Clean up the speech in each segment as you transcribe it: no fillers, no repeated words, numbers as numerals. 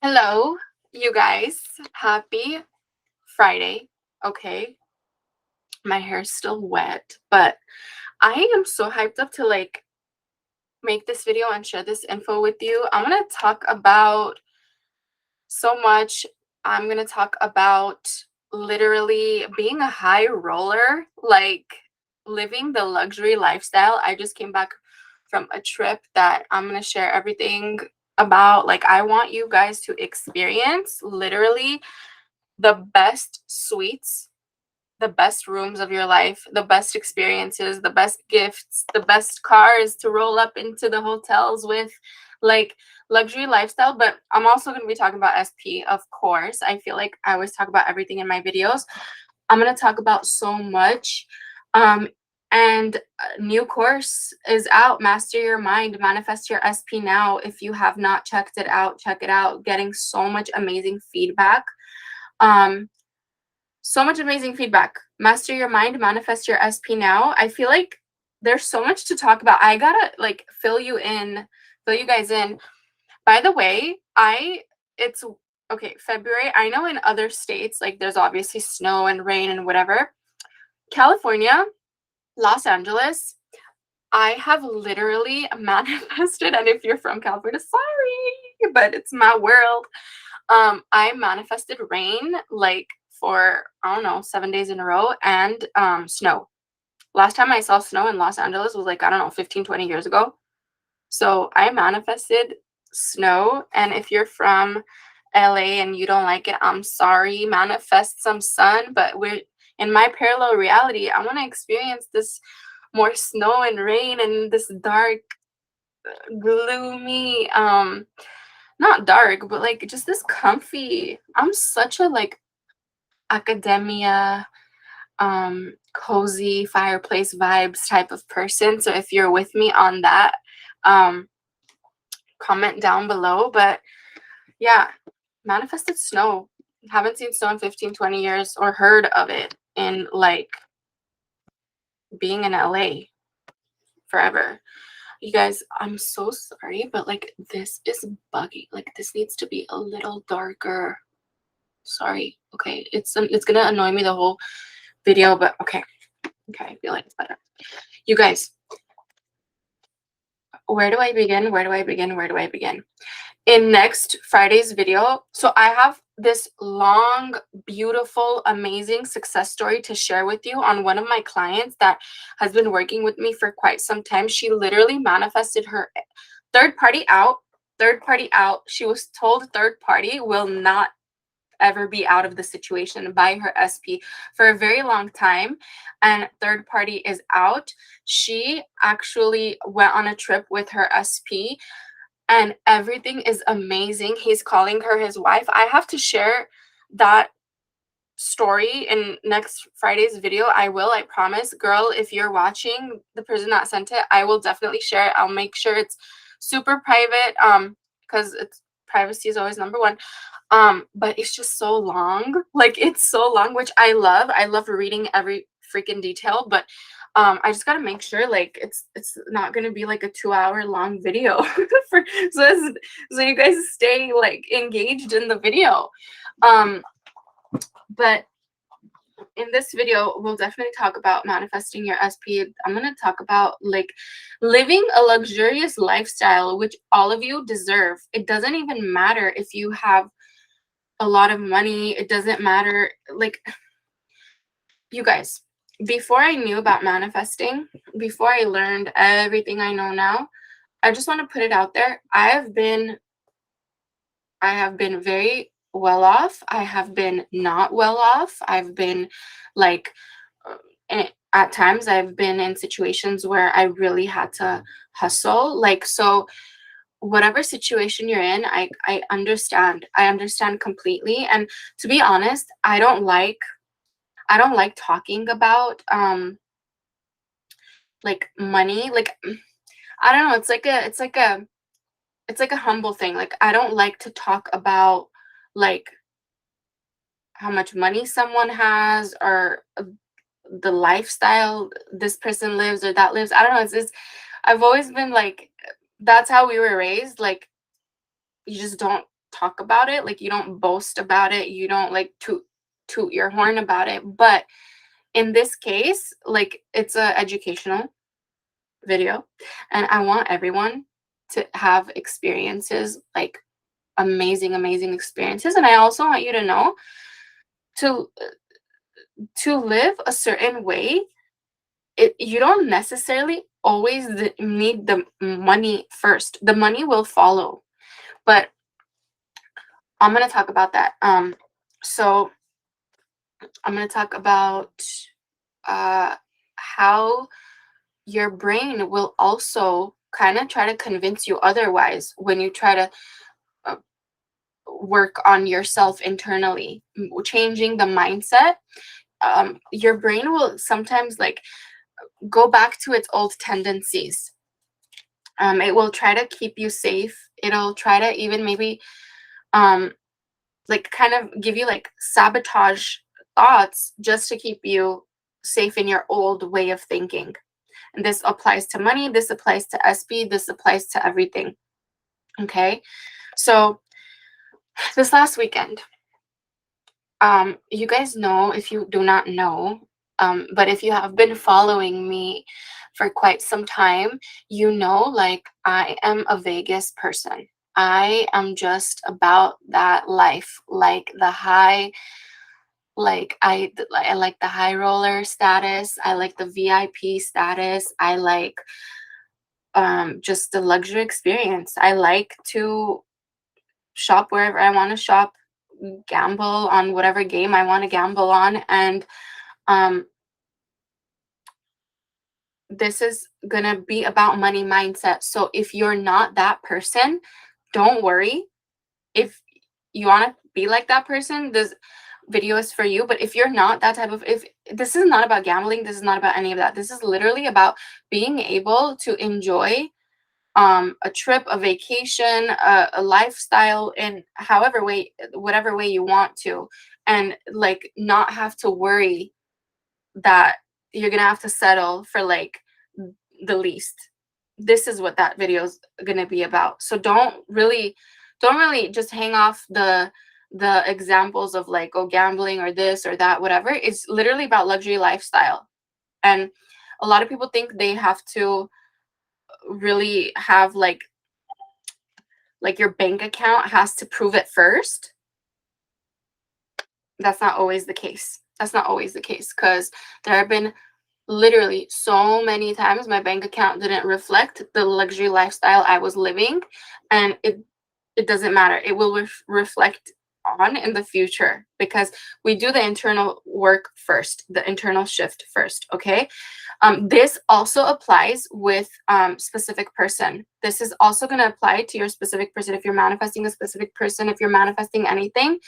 Hello, you guys. Happy Friday. Okay, my hair's still wet, but I am so hyped up to make this video and share this info with you. I'm going to talk about so much. I'm going to talk about literally being a high roller, like living the luxury lifestyle. I just came back from a trip that I'm going to share everything about. Like, I want you guys to experience literally the best suites, the best rooms of your life, the best experiences, the best gifts, the best cars to roll up into the hotels with, like luxury lifestyle. But I'm also going to be talking about SP, of course. I feel like I always talk about everything in my videos. I'm going to talk about so much. And a new course is out, Master Your Mind, Manifest Your SP Now. If you have not checked it out, check it out. Getting so much amazing feedback. So much amazing feedback. Master Your Mind, Manifest Your SP Now. I feel like there's so much to talk about. I gotta fill you guys in. By the way, it's okay, February. I know in other states, like, there's obviously snow and rain and whatever. California, Los Angeles, I have literally manifested, and if you're from California, sorry, but it's my world. I manifested rain for, I don't know, 7 days in a row, and snow. Last time I saw snow in Los Angeles was I don't know, 15, 20 years ago. So I manifested snow, and if you're from LA and you don't like it, I'm sorry. Manifest some sun, but we're in my parallel reality. I want to experience this more snow and rain and this dark, gloomy, not dark, but just this comfy. I'm such a academia, cozy fireplace vibes type of person. So if you're with me on that, comment down below. But yeah, manifested snow. Haven't seen snow in 15, 20 years or heard of it in being in LA forever. You guys, I'm so sorry, but this is buggy. This needs to be a little darker. Sorry. Okay, it's gonna annoy me the whole video, but okay, I feel like it's better. You guys, where do I begin? In next Friday's video, so I have this long, beautiful, amazing success story to share with you on one of my clients that has been working with me for quite some time. She literally manifested her third party out. She was told third party will not ever be out of the situation by her SP for a very long time, and third party is out. She actually went on a trip with her SP, and everything is amazing. He's calling her his wife. I have to share that story in next Friday's video. I promise. Girl, if you're watching, the person that sent it, I will definitely share it. I'll make sure it's super private, because it's privacy is always number one. But it's just so long. It's so long, which I love. I love reading every freaking detail, but I just gotta make sure it's not gonna be a 2-hour long video so you guys stay engaged in the video. But in this video, we'll definitely talk about manifesting your SP. I'm going to talk about living a luxurious lifestyle, which all of you deserve. It doesn't even matter if you have a lot of money. It doesn't matter. You guys, before I knew about manifesting, before I learned everything I know now, I just want to put it out there. I have been very well off. I have been not well off. I've been at times I've been in situations where I really had to hustle. So whatever situation you're in, I understand. I understand completely. And to be honest, I don't like talking about money. I don't know, it's like a humble thing. I don't like to talk about how much money someone has, or the lifestyle this person lives or that lives. I don't know. I've always been that's how we were raised. You just don't talk about it, like you don't boast about it, you don't like toot your horn about it. But in this case, like it's a educational video, and I want everyone to have experiences, like amazing experiences. And I also want you to know to live a certain way, you don't necessarily always need the money first. The money will follow, but I'm going to talk about that. So I'm going to talk about how your brain will also kind of try to convince you otherwise when you try to work on yourself internally, changing the mindset. Your brain will sometimes like go back to its old tendencies. It will try to keep you safe. It'll try to even maybe like kind of give you like sabotage thoughts just to keep you safe in your old way of thinking. And this applies to money, this applies to SB, this applies to everything. Okay, so this last weekend, you guys know, if you do not know, but if you have been following me for quite some time, you know, like I am a Vegas person. I am just about that life, like the high, like I like the high roller status. I like the VIP status. I like just the luxury experience. I like to shop wherever I want to shop, gamble on whatever game I want to gamble on, and this is gonna be about money mindset. So if you're not that person, don't worry. If you want to be like that person, this video is for you. But if you're not that type of, if this is not about gambling, this is not about any of that. This is literally about being able to enjoy a trip, a vacation, a lifestyle in however way, whatever way you want to, and like not have to worry that you're gonna have to settle for like the least. This is what that video is gonna be about. So don't really just hang off the examples of like, oh, gambling or this or that, whatever. It's literally about luxury lifestyle. And a lot of people think they have to really have like your bank account has to prove it first. That's not always the case. That's not always the case, because there have been literally so many times my bank account didn't reflect the luxury lifestyle I was living, and it doesn't matter. It will reflect on in the future, because we do the internal work first, the internal shift first. Okay. This also applies with specific person. This is also going to apply to your specific person. If you're manifesting a specific person, if you're manifesting anything,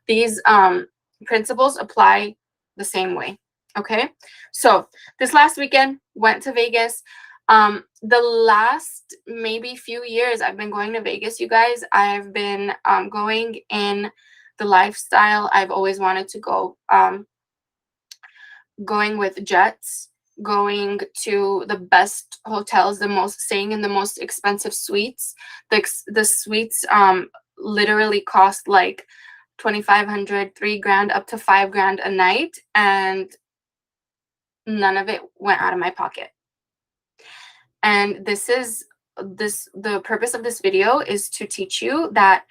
these principles apply the same way. Okay. So this last weekend, went to Vegas. The last maybe few years I've been going to Vegas, you guys. I've been going in the lifestyle I've always wanted to go, going with jets, going to the best hotels, staying in the most expensive suites. The suites literally cost like $2,500, $3,000, up to $5,000 a night, and none of it went out of my pocket. And the purpose of this video is to teach you that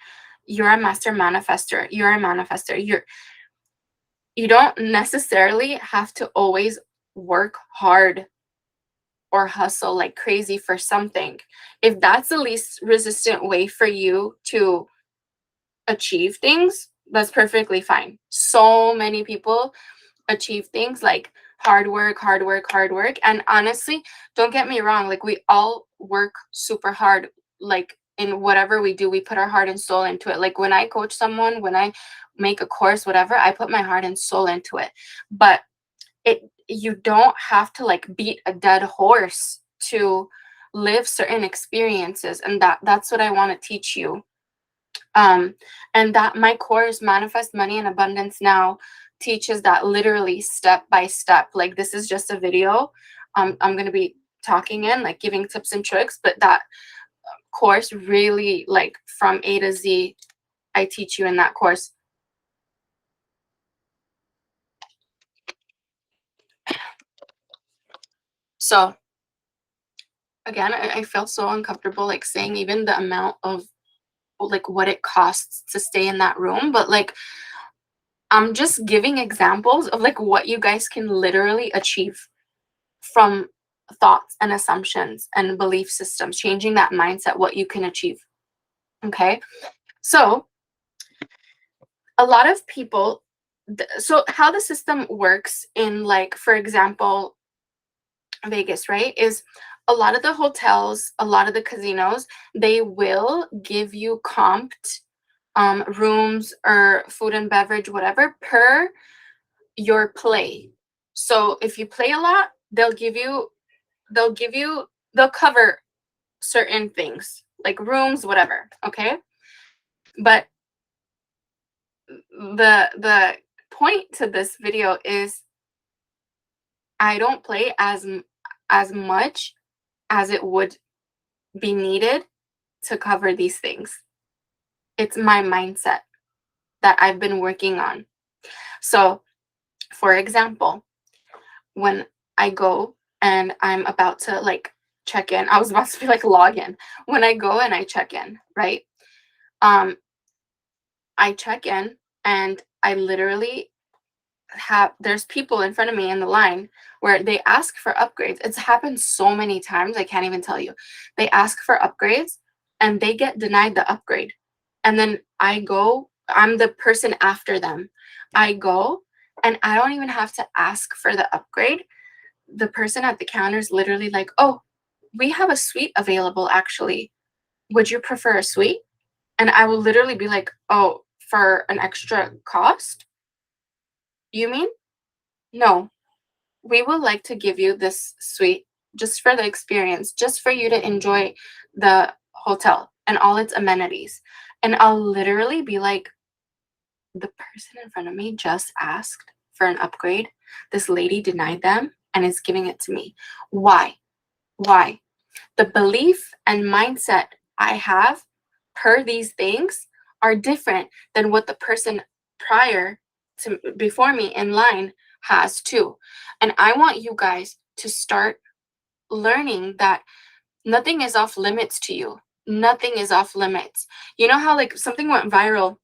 you're a master manifester. You're a manifester. You don't necessarily have to always work hard or hustle like crazy for something. If that's the least resistant way for you to achieve things, that's perfectly fine. So many people achieve things like hard work. And honestly, don't get me wrong, like we all work super hard. Like in whatever we do, we put our heart and soul into it. Like when I coach someone, when I make a course, whatever, I put my heart and soul into it. But you don't have to like beat a dead horse to live certain experiences. And that's what I want to teach you. And that my course, Manifest Money in Abundance Now, teaches that literally step by step. Like this is just a video. I'm going to be talking in, like giving tips and tricks, but that course really, like from A to Z, I teach you in that course. So again, I feel so uncomfortable like saying even the amount of like what it costs to stay in that room, but like I'm just giving examples of like what you guys can literally achieve from thoughts and assumptions and belief systems, changing that mindset, what you can achieve. Okay. So a lot of people, so how the system works in, like, for example, Vegas, right, is a lot of the hotels, a lot of the casinos, they will give you comped rooms or food and beverage, whatever, per your play. So if you play a lot, they'll cover certain things like rooms, whatever. Okay. But the point to this video is I don't play as much as it would be needed to cover these things. It's my mindset that I've been working on. So, for example, when I go and I'm about to like check in, I was about to be like log in. When I go and I check in, right? I check in and I literally there's people in front of me in the line where they ask for upgrades. It's happened so many times, I can't even tell you. They ask for upgrades and they get denied the upgrade. And then I'm the person after them. I go and I don't even have to ask for the upgrade. The person at the counter is literally like, "Oh, we have a suite available actually. Would you prefer a suite?" And I will literally be like, "Oh, for an extra cost? You mean? No, we would like to give you this suite just for the experience, just for you to enjoy the hotel and all its amenities." And I'll literally be like, the person in front of me just asked for an upgrade. This lady denied them and is giving it to me. Why? Why? The belief and mindset I have per these things are different than what the person prior to before me in line has too. And I want you guys to start learning that nothing is off limits to you. Nothing is off limits. You know how like something went viral,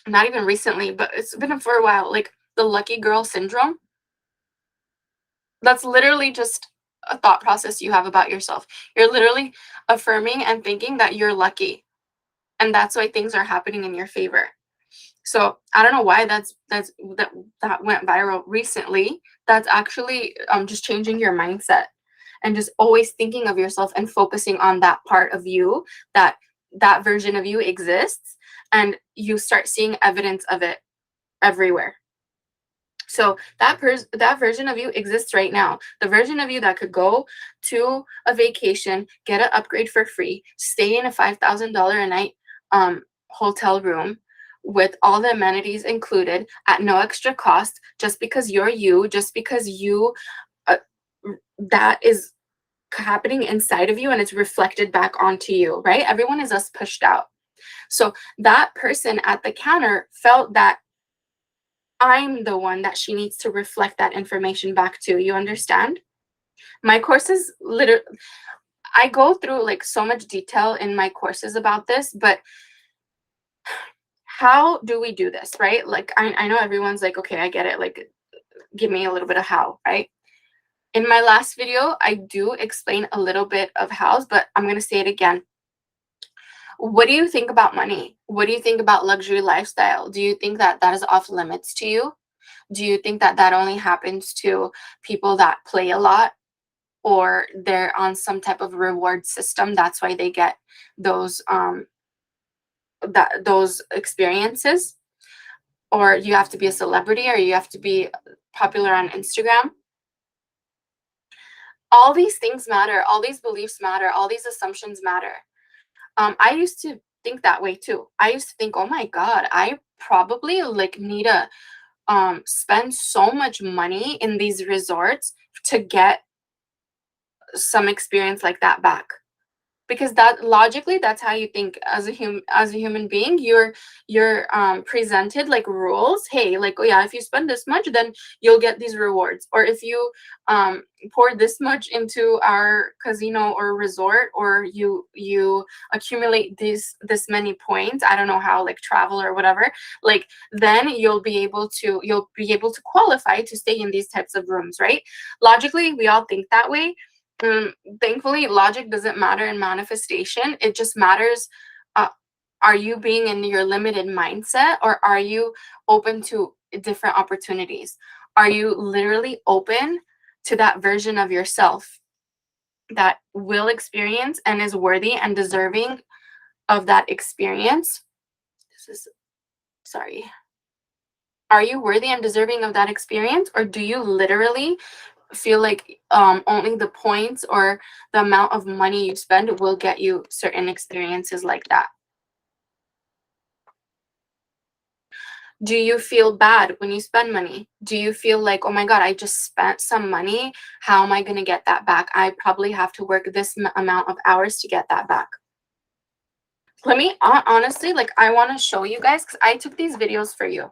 not even recently, but it's been for a while, like the lucky girl syndrome? That's literally just a thought process you have about yourself. You're literally affirming and thinking that you're lucky, and that's why things are happening in your favor. So I don't know why that went viral recently. That's actually just changing your mindset and just always thinking of yourself and focusing on that part of you, that version of you exists, and you start seeing evidence of it everywhere. So that version of you exists right now. The version of you that could go to a vacation, get an upgrade for free, stay in a $5,000 a night hotel room with all the amenities included at no extra cost, just because you're you, just because you that is happening inside of you and it's reflected back onto you, right? Everyone is us pushed out. So that person at the counter felt that I'm the one that she needs to reflect that information back to. You understand? My courses literally, I go through like so much detail in my courses about this, but how do we do this, right? Like, I know everyone's like, okay, I get it. Like, give me a little bit of how, right? In my last video, I do explain a little bit of hows, but I'm going to say it again. What do you think about money? What do you think about luxury lifestyle? Do you think that that is off limits to you? Do you think that that only happens to people that play a lot, or they're on some type of reward system? That's why they get those those experiences. Or you have to be a celebrity, or you have to be popular on Instagram. All these things matter. All these beliefs matter. All these assumptions matter. I used to think that way too. I used to think, oh my God, I probably like need to spend so much money in these resorts to get some experience like that back. because that logically, that's how you think as a human being. You're presented like rules. Hey, like, oh yeah, if you spend this much, then you'll get these rewards. Or if you pour this much into our casino or resort, or you accumulate this many points, I don't know how, like travel or whatever, like then you'll be able to qualify to stay in these types of rooms, right? Logically, we all think that way. Thankfully, logic doesn't matter in manifestation. It just matters, are you being in your limited mindset, or are you open to different opportunities? Are you literally open to that version of yourself that will experience and is worthy and deserving of that experience? Sorry. Are you worthy and deserving of that experience, or do you literally feel like only the points or the amount of money you spend will get you certain experiences like that? Do you feel bad when you spend money? Do you feel like, oh my God, I just spent some money. How am I going to get that back? I probably have to work this amount of hours to get that back. Let me, honestly, like I want to show you guys, because I took these videos for you.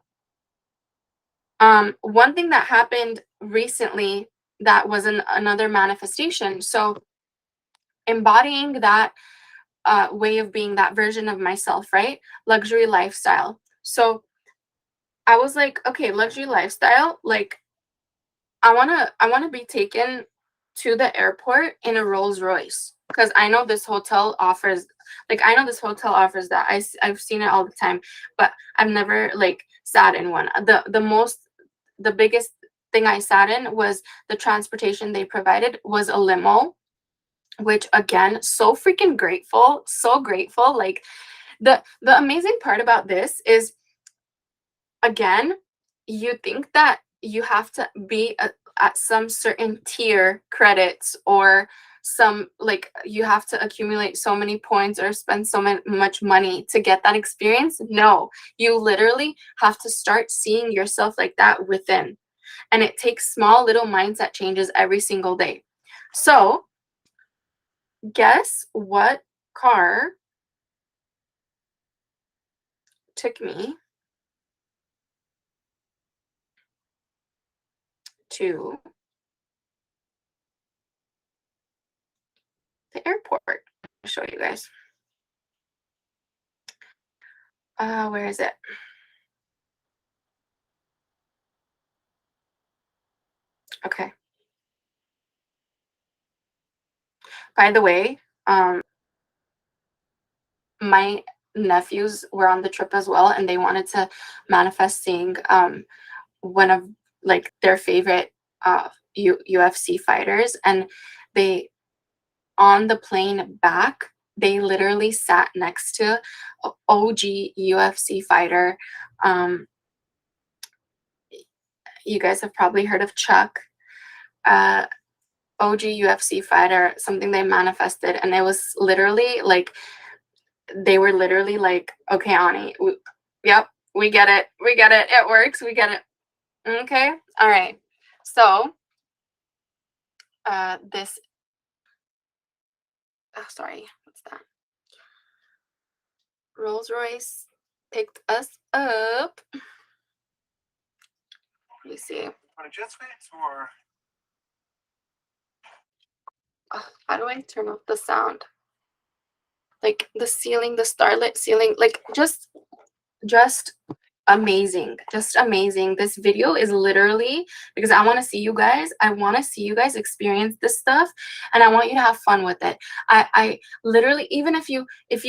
One thing that happened recently that was another manifestation. So embodying that way of being, that version of myself, right? Luxury lifestyle. So I was like, okay, luxury lifestyle, like I wanna be taken to the airport in a Rolls Royce, because I know this hotel offers, that. I've seen it all the time, but I've never like sat in one. The biggest thing I sat in was the transportation they provided was a limo, which again, so freaking grateful, so grateful. Like the amazing part about this is, again, you think that you have to be at some certain tier credits, or some, like you have to accumulate so many points or spend so much money to get that experience. No, you literally have to start seeing yourself like that within. And it takes small little mindset changes every single day. So guess what car took me to the airport? I'll show you guys. Where is it? Okay. By the way, my nephews were on the trip as well, and they wanted to manifest seeing one of like their favorite UFC fighters, and they, on the plane back, they literally sat next to OG UFC fighter. You guys have probably heard of Chuck. OG UFC fighter, something they manifested, and it was literally like, they were literally like, okay, Ani, yep, we get it, it works, we get it. Okay, all right. So this, oh, sorry, what's that? Rolls Royce picked us up. Let me see. Or how do I turn off the sound? Like the ceiling, the starlit ceiling, like just amazing, just amazing. This video is literally because I want to see you guys. I want to see you guys experience this stuff, and I want you to have fun with it. I literally, even if you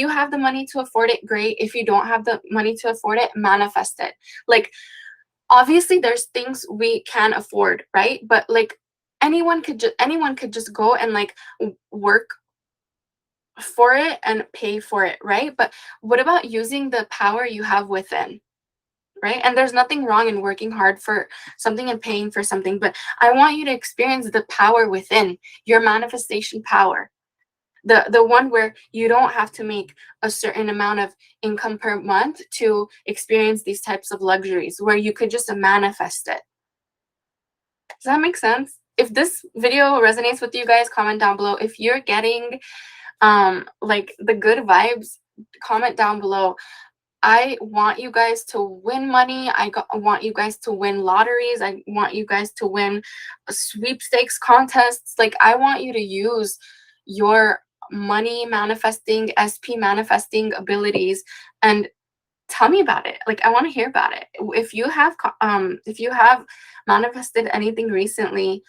have the money to afford it, great. If you don't have the money to afford it, manifest it. Like obviously there's things we can afford, right? But like anyone could just go and like work for it and pay for it, right? But what about using the power you have within, right? And there's nothing wrong in working hard for something and paying for something, but I want you to experience the power within, your manifestation power. The one where you don't have to make a certain amount of income per month to experience these types of luxuries, where you could just manifest it. Does that make sense? If this video resonates with you guys, comment down below. If you're getting like the good vibes, comment down below. I want you guys to win money. I want you guys to win lotteries. I want you guys to win sweepstakes contests. Like, I want you to use your money manifesting, SP manifesting abilities, and tell me about it. Like, I want to hear about it. If you have manifested anything recently,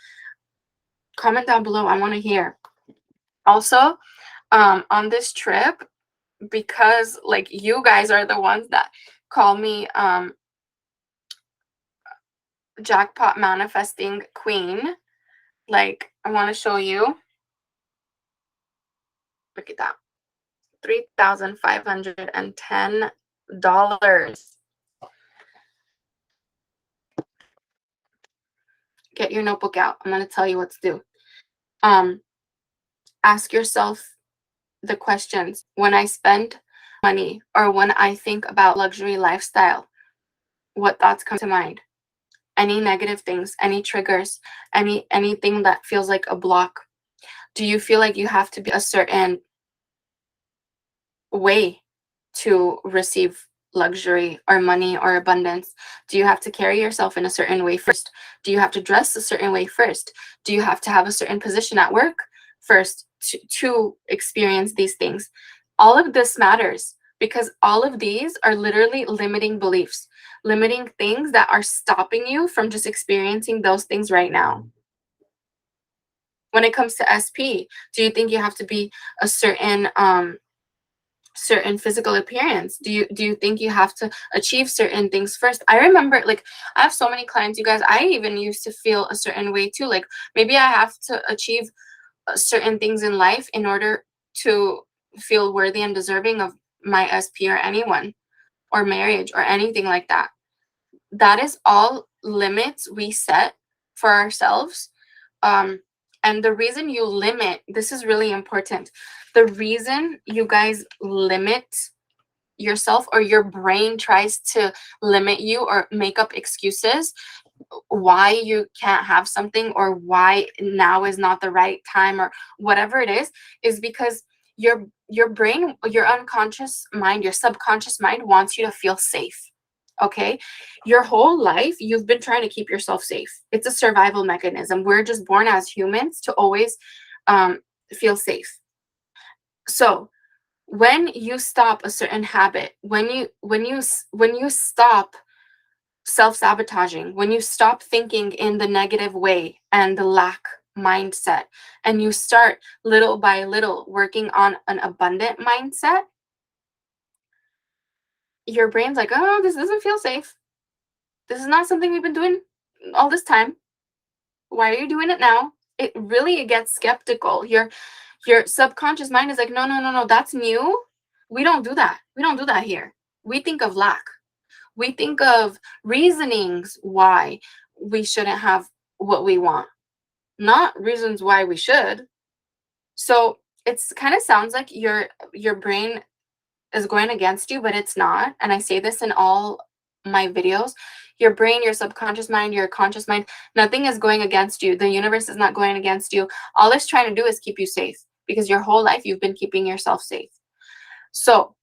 comment down below. I want to hear. Also, on this trip, because like you guys are the ones that call me jackpot manifesting queen, like I want to show you. Look at that. $3,510. Get your notebook out. I'm going to tell you what to do. Ask yourself the questions. When I spend money or when I think about luxury lifestyle, what thoughts come to mind? Any negative things, any triggers, anything that feels like a block? Do you feel like you have to be a certain way to receive luxury or money or abundance? Do you have to carry yourself in a certain way first? Do you have to dress a certain way first? Do you have to have a certain position at work first to experience these things? All of this matters, because all of these are literally limiting beliefs, limiting things that are stopping you from just experiencing those things right now. When it comes to SP, do you think you have to be a certain physical appearance? Do you think you have to achieve certain things first? I remember, like, I have so many clients, you guys, I even used to feel a certain way too. Like, maybe I have to achieve certain things in life in order to feel worthy and deserving of my SP or anyone or marriage or anything like that. That is all limits we set for ourselves. And the reason you limit, this is really important. The reason you guys limit yourself, or your brain tries to limit you or make up excuses why you can't have something, or why now is not the right time, or whatever it is because your brain, your unconscious mind, your subconscious mind wants you to feel safe. Okay, your whole life you've been trying to keep yourself safe. It's a survival mechanism. We're just born as humans to always feel safe. So when you stop a certain habit, when you stop self-sabotaging, when you stop thinking in the negative way and the lack mindset, and you start little by little working on an abundant mindset, your brain's like, oh, this doesn't feel safe. This is not something we've been doing all this time. Why are you doing it now? It gets skeptical. Your subconscious mind is like, no, that's new. We don't do that. We don't do that here. We think of lack. We think of reasonings why we shouldn't have what we want, not reasons why we should. So it's kind of sounds like your brain is going against you, but it's not. And I say this in all my videos. Your brain, your subconscious mind, your conscious mind, nothing is going against you. The universe is not going against you. All it's trying to do is keep you safe, because your whole life you've been keeping yourself safe. So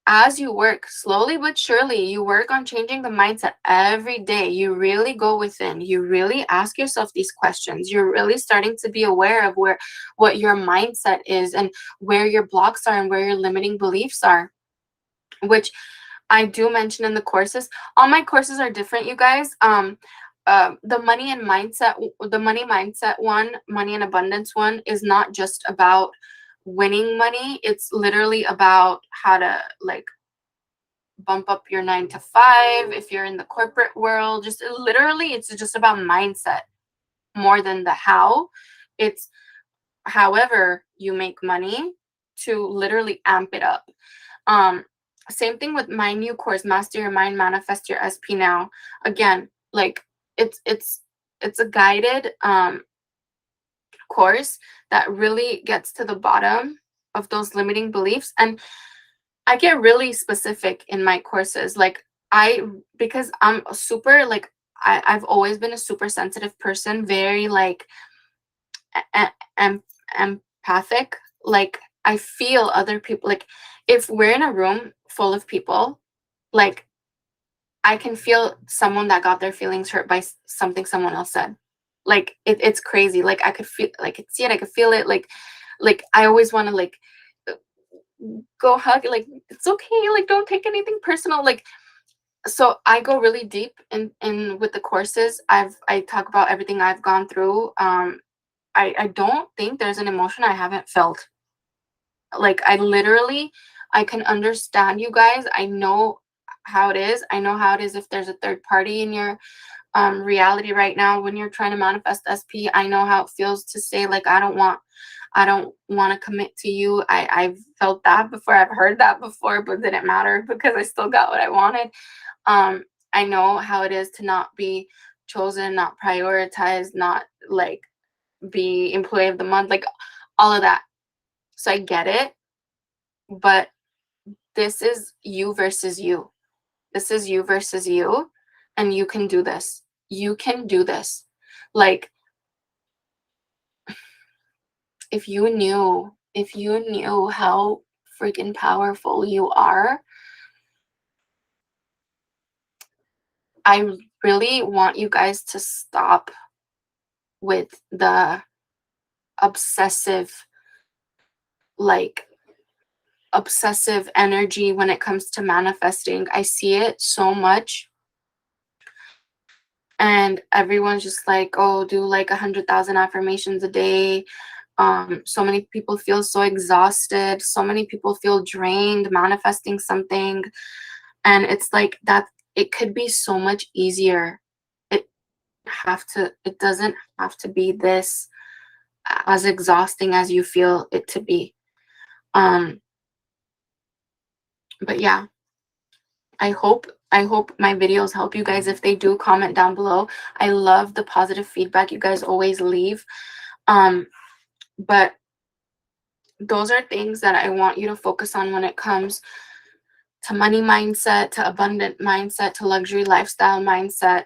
as you work slowly but surely, you work on changing the mindset every day. You really go within. You really ask yourself these questions. You're really starting to be aware of what your mindset is, and where your blocks are, and where your limiting beliefs are, which I do mention in the courses. All my courses are different, you guys. The money mindset one, money and abundance one, is not just about winning money. It's literally about how to, like, bump up your 9 to 5 if you're in the corporate world. Just literally, it's just about mindset more than the how. It's however you make money to literally amp it up. Same thing with my new course, Master Your Mind, Manifest Your SP Now. Again, like, it's a guided course that really gets to the bottom of those limiting beliefs. And I get really specific in my courses. Like, because I'm super, like, I've always been a super sensitive person, very like empathic. Like, I feel other people, like if we're in a room full of people, like I can feel someone that got their feelings hurt by something someone else said. Like it's crazy. Like I could feel, like I could see it, I could feel it. Like I always want to like go hug, like it's okay, like don't take anything personal. Like, so I go really deep in with the courses. I talk about everything I've gone through. I don't think there's an emotion I haven't felt. Like I literally, I can understand you guys. I know how it is. I know how it is if there's a third party in your reality right now when you're trying to manifest SP. I know how it feels to say like I don't want to commit to you. I've felt that before. I've heard that before, but didn't matter because I still got what I wanted. I know how it is to not be chosen, not prioritized, not like be employee of the month, like all of that. So I get it, but this is you versus you. This is you versus you, and you can do this. You can do this. Like if you knew how freaking powerful you are, I really want you guys to stop with the obsessive, like obsessive energy when it comes to manifesting. I see it so much. And everyone's just like, oh, do like 100,000 affirmations a day. So many people feel so exhausted. So many people feel drained manifesting something. And it's like that, it could be so much easier. It doesn't have to be this as exhausting as you feel it to be. But yeah, I hope my videos help you guys. If they do, comment down below. I love the positive feedback you guys always leave. But those are things that I want you to focus on when it comes to money mindset, to abundant mindset, to luxury lifestyle mindset.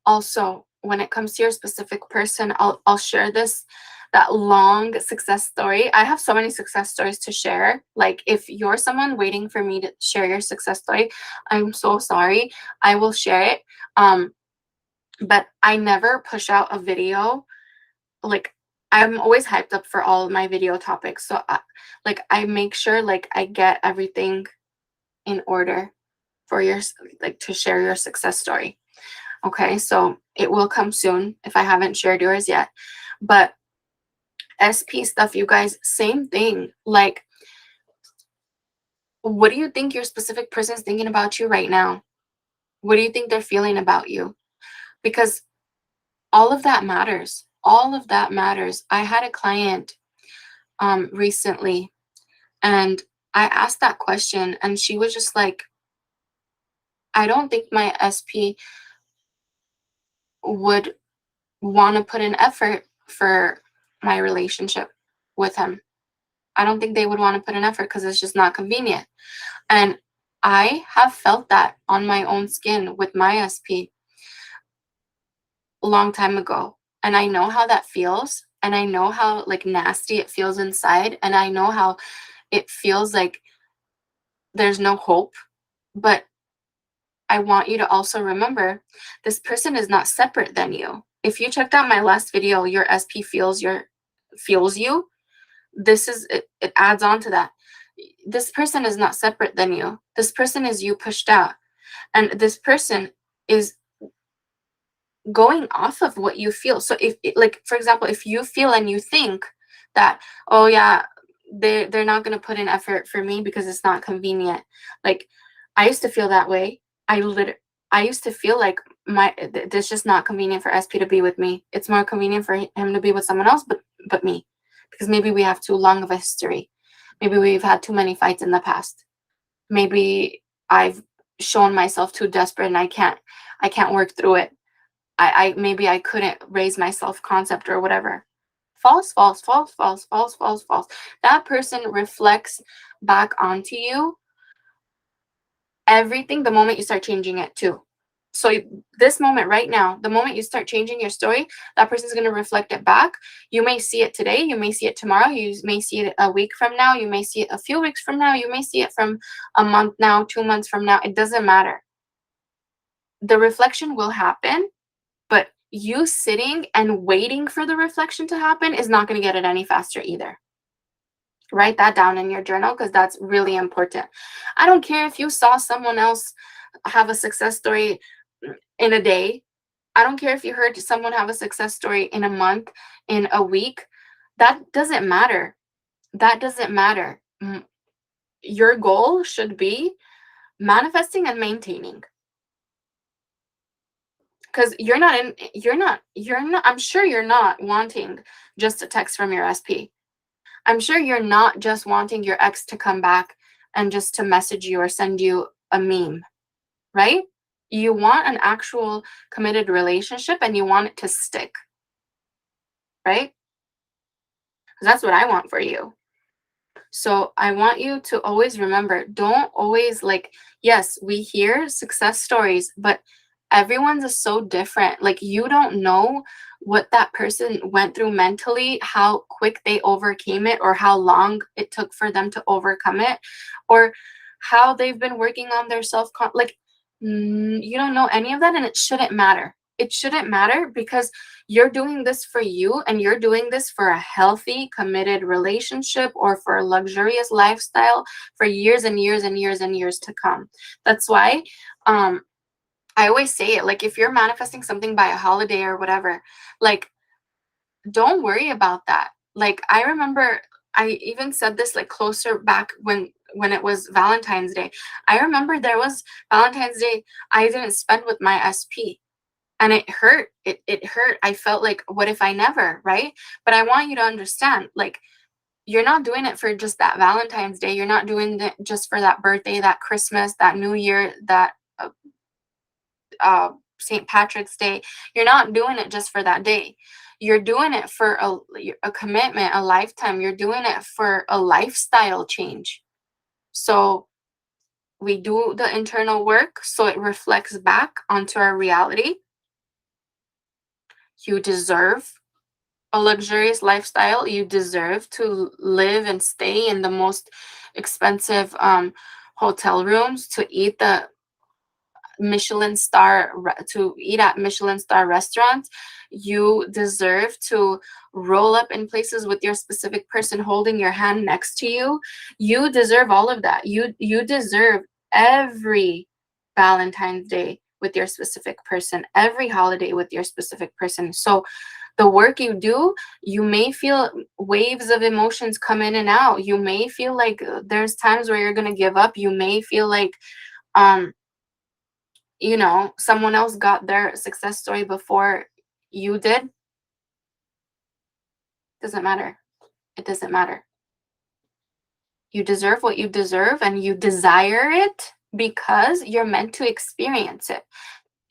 Also, when it comes to your specific person, I'll share that long success story. I have so many success stories to share. Like if you're someone waiting for me to share your success story, I'm so sorry. I will share it. But I never push out a video. Like I'm always hyped up for all of my video topics. So I make sure like I get everything in order for your, like, to share your success story. Okay, so it will come soon if I haven't shared yours yet. But SP stuff, you guys, same thing. Like, what do you think your specific person is thinking about you right now? What do you think they're feeling about you? Because all of that matters. All of that matters. I had a client recently, and I asked that question, and she was just like, I don't think my SP would want to put in effort for my relationship with him. I don't think they would want to put in effort because it's just not convenient. And I have felt that on my own skin with my SP a long time ago. And I know how that feels. And I know how like nasty it feels inside. And I know how it feels like there's no hope. But I want you to also remember this person is not separate than you. If you checked out my last video, your SP feels you. This is it adds on to that. This person is not separate than you. This person is you pushed out. And this person is going off of what you feel. So if like for example, if you feel and you think that, oh yeah, they're not going to put in effort for me because it's not convenient. Like I used to feel that way. I used to feel like it's just not convenient for SP to be with me. It's more convenient for him to be with someone else, but me, because maybe we have too long of a history. Maybe we've had too many fights in the past. Maybe I've shown myself too desperate and I can't work through it. I maybe I couldn't raise my self-concept or whatever. False, false, false, false, false, false, false. That person reflects back onto you everything the moment you start changing it too. So this moment right now, the moment you start changing your story, that person's going to reflect it back. You may see it today, you may see it tomorrow, you may see it a week from now, you may see it a few weeks from now, you may see it from a month now, 2 months from now. It doesn't matter. The reflection will happen, but you sitting and waiting for the reflection to happen is not going to get it any faster either. Write that down in your journal because that's really important. I don't care if you saw someone else have a success story in a day. I don't care if you heard someone have a success story in a month, in a week. That doesn't matter. That doesn't matter. Your goal should be manifesting and maintaining. Because I'm sure you're not wanting just a text from your SP. I'm sure you're not just wanting your ex to come back and just to message you or send you a meme, right? You want an actual committed relationship and you want it to stick, right? Because that's what I want for you. So I want you to always remember, don't always yes, we hear success stories, but everyone's is so different. Like, you don't know what that person went through mentally, how quick they overcame it, or how long it took for them to overcome it, or how they've been working on their you don't know any of that, and it shouldn't matter. It shouldn't matter because you're doing this for you, and you're doing this for a healthy, committed relationship or for a luxurious lifestyle for years and years and years and years to come. That's why I always say it, like, if you're manifesting something by a holiday or whatever, like, don't worry about that. Like, I remember I even said this like closer back when it was Valentine's Day. I remember there was Valentine's Day I didn't spend with my SP. And it hurt. It hurt. I felt like, what if I never, right? But I want you to understand, like, you're not doing it for just that Valentine's Day. You're not doing it just for that birthday, that Christmas, that New Year, that St. Patrick's Day. You're not doing it just for that day. You're doing it for a commitment, a lifetime. You're doing it for a lifestyle change. So we do the internal work so it reflects back onto our reality. You deserve a luxurious lifestyle. You deserve to live and stay in the most expensive hotel rooms, to eat at Michelin star restaurants. You deserve to roll up in places with your specific person holding your hand next to you. You deserve all of that. You deserve every Valentine's Day with your specific person, every holiday with your specific person. So the work you do, you may feel waves of emotions come in and out. You may feel like there's times where you're going to give up. You may feel like someone else got their success story before you did. Doesn't matter. It doesn't matter. You deserve what you deserve, and you desire it because you're meant to experience it.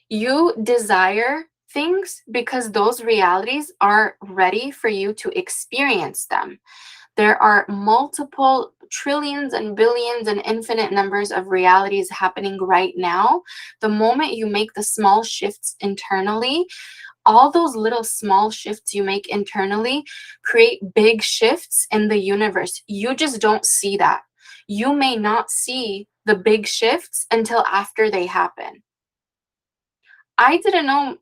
You desire things because those realities are ready for you to experience them. There are multiple trillions and billions and infinite numbers of realities happening right now. The moment you make the small shifts internally, all those little small shifts you make internally create big shifts in the universe. You just don't see that. You may not see the big shifts until after they happen. I didn't know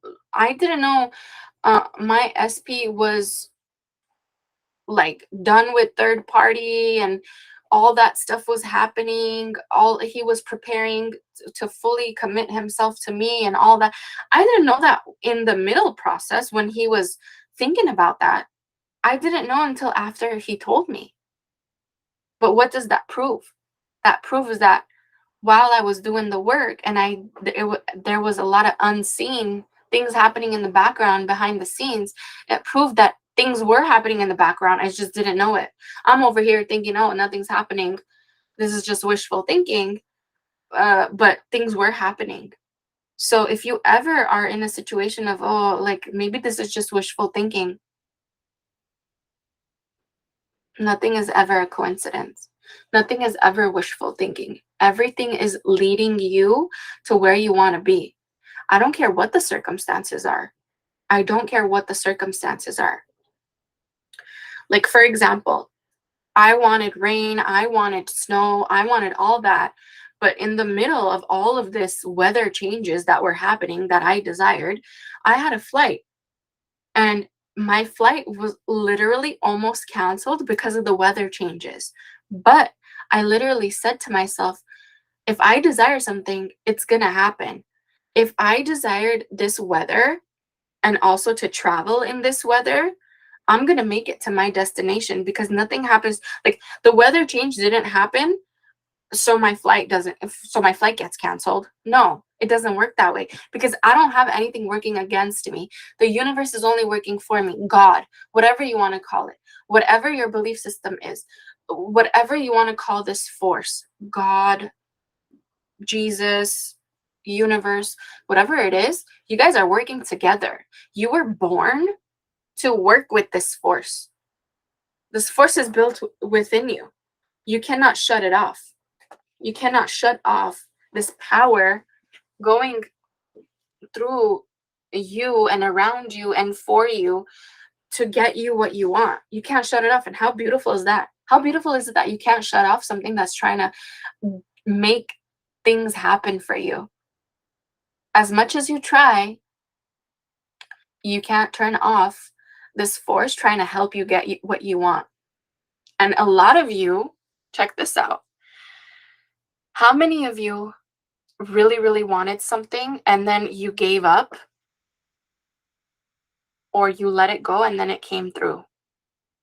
my SP was like done with third party and all that stuff was happening. He was preparing to fully commit himself to me and all that. I didn't know that in the middle process when he was thinking about that. I didn't know until after he told me. But what does that prove? That proves that while I was doing the work and there was a lot of unseen things happening in the background behind the scenes, it proved that things were happening in the background. I just didn't know it. I'm over here thinking, oh, nothing's happening. This is just wishful thinking. But things were happening. So if you ever are in a situation of, oh, like maybe this is just wishful thinking, nothing is ever a coincidence. Nothing is ever wishful thinking. Everything is leading you to where you want to be. I don't care what the circumstances are. I don't care what the circumstances are. Like, for example, I wanted rain, I wanted snow, I wanted all that. But in the middle of all of this weather changes that were happening that I desired, I had a flight. And my flight was literally almost canceled because of the weather changes. But I literally said to myself, if I desire something, it's going to happen. If I desired this weather and also to travel in this weather, I'm going to make it to my destination, because nothing happens. Like, the weather change didn't happen, so my flight gets canceled. No, it doesn't work that way, because I don't have anything working against me. The universe is only working for me. God, whatever you want to call it, whatever your belief system is, whatever you want to call this force, God, Jesus, universe, whatever it is, you guys are working together. You were born to work with this force. This force is built within you. You cannot shut it off. You cannot shut off this power going through you and around you and for you to get you what you want. You can't shut it off. And how beautiful is that? How beautiful is it that you can't shut off something that's trying to make things happen for you? As much as you try, you can't turn off this force trying to help you get what you want. And a lot of you, check this out. How many of you really, really wanted something and then you gave up, or you let it go and then it came through?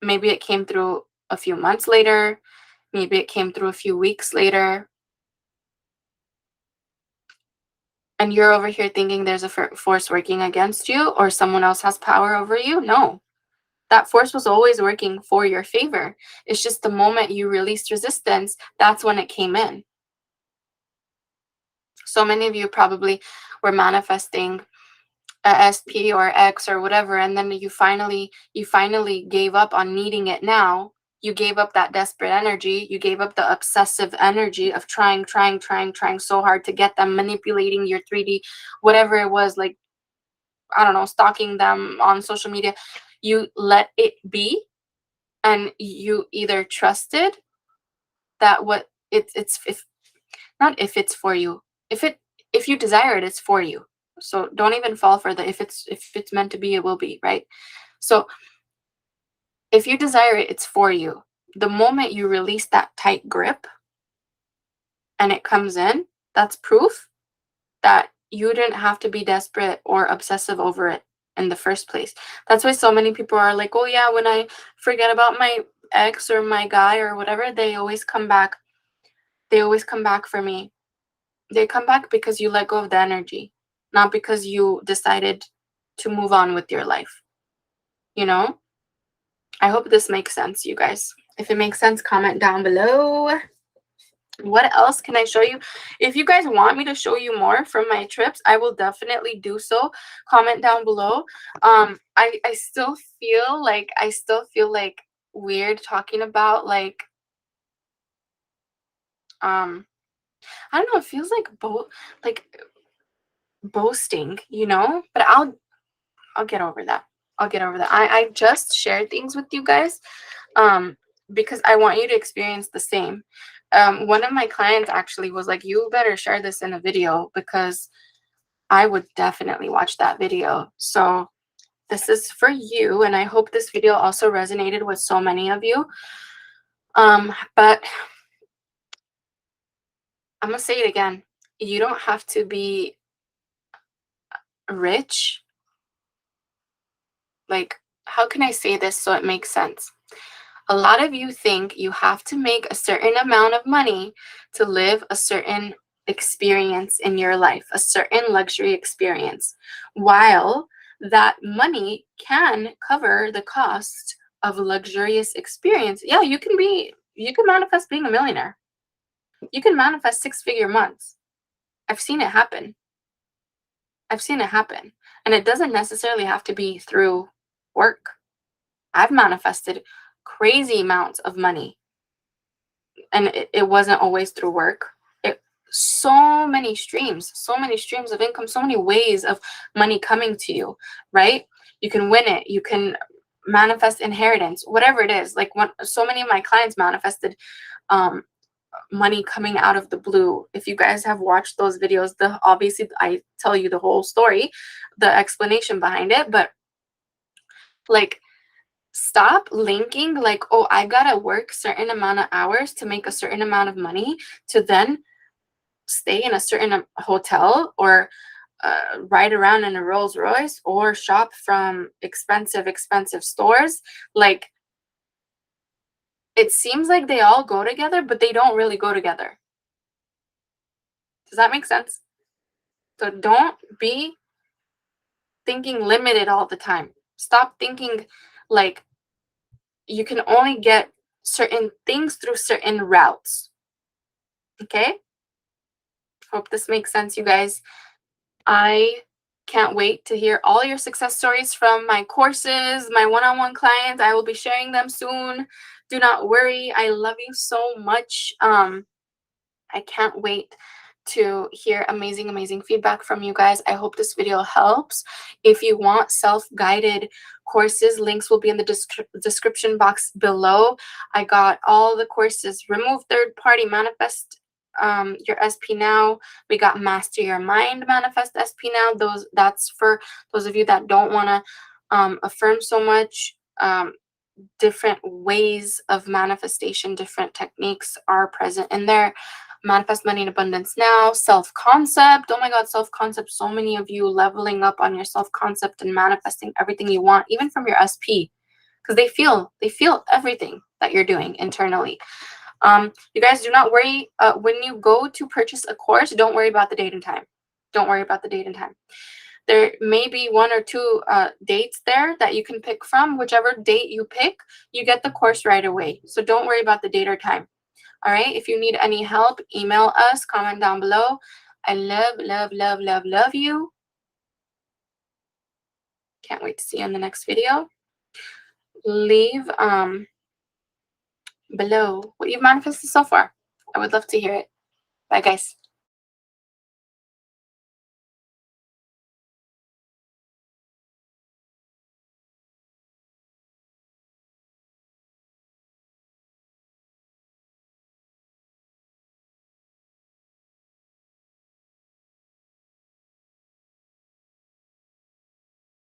Maybe it came through a few months later. Maybe it came through a few weeks later. And you're over here thinking there's a force working against you, or someone else has power over you. No, that force was always working for your favor. It's just the moment you released resistance, that's when it came in. So many of you probably were manifesting a SP or X or whatever, and then you finally gave up on needing it now. You gave up that desperate energy. You gave up the obsessive energy of trying so hard to get them, manipulating your 3D, whatever it was, like, I don't know, stalking them on social media. You let it be, and you either trusted that what it's if not if it's for you. If you desire it, it's for you. So don't even fall for the if it's meant to be, it will be, right? So if you desire it, it's for you. The moment you release that tight grip and it comes in, that's proof that you didn't have to be desperate or obsessive over it in the first place. That's why so many people are like, oh yeah, when I forget about my ex or my guy or whatever, they always come back. They always come back for me. They come back because you let go of the energy, not because you decided to move on with your life. You know? I hope this makes sense, you guys. If it makes sense, comment down below. What else can I show you? If you guys want me to show you more from my trips, I will definitely do so. Comment down below. I still feel like weird talking about, like, I don't know, it feels like boasting, you know? But I'll get over that. I'll get over that. I just share things with you guys because I want you to experience the same. One of my clients actually was like, you better share this in a video, because I would definitely watch that video. So this is for you, and I hope this video also resonated with so many of you. But I'm gonna say it again. You don't have to be rich. Like, how can I say this so it makes sense? A lot of you think you have to make a certain amount of money to live a certain experience in your life, a certain luxury experience, while that money can cover the cost of a luxurious experience. Yeah, you can manifest being a millionaire. You can manifest 6-figure months. I've seen it happen. And it doesn't necessarily have to be through work. I've manifested crazy amounts of money, and it wasn't always through work. so many streams of income, so many ways of money coming to you, right? You can win it, you can manifest inheritance, whatever it is. Like, so many of my clients manifested money coming out of the blue. If you guys have watched those videos, obviously I tell you the whole story, the explanation behind it, but like, stop linking like, oh, I gotta work certain amount of hours to make a certain amount of money to then stay in a certain hotel, or ride around in a Rolls Royce, or shop from expensive stores. Like, it seems like they all go together, but they don't really go together. Does that make sense? So don't be thinking limited all the time. Stop thinking like you can only get certain things through certain routes. Okay? Hope this makes sense, you guys. I can't wait to hear all your success stories from my courses, my one-on-one clients. I will be sharing them soon. Do not worry. I love you so much. I can't wait to hear amazing feedback from you guys. I hope this video helps. If you want self-guided courses, links will be in the description box below. I got all the courses: Remove Third-Party, Manifest Your SP Now. We got Master Your Mind, Manifest SP Now. That's for those of you that don't want to affirm so much. Different ways of manifestation, different techniques are present in there. Manifest Money in Abundance Now. Self-Concept. Oh my God, self-concept. So many of you leveling up on your self-concept and manifesting everything you want, even from your SP, because they feel everything that you're doing internally. You guys, do not worry. When you go to purchase a course, don't worry about the date and time. Don't worry about the date and time. There may be 1 or 2 dates there that you can pick from. Whichever date you pick, you get the course right away. So don't worry about the date or time. All right. If you need any help, email us, comment down below. I love you. Can't wait to see you in the next video. Leave below what you've manifested so far. I would love to hear it. Bye, guys.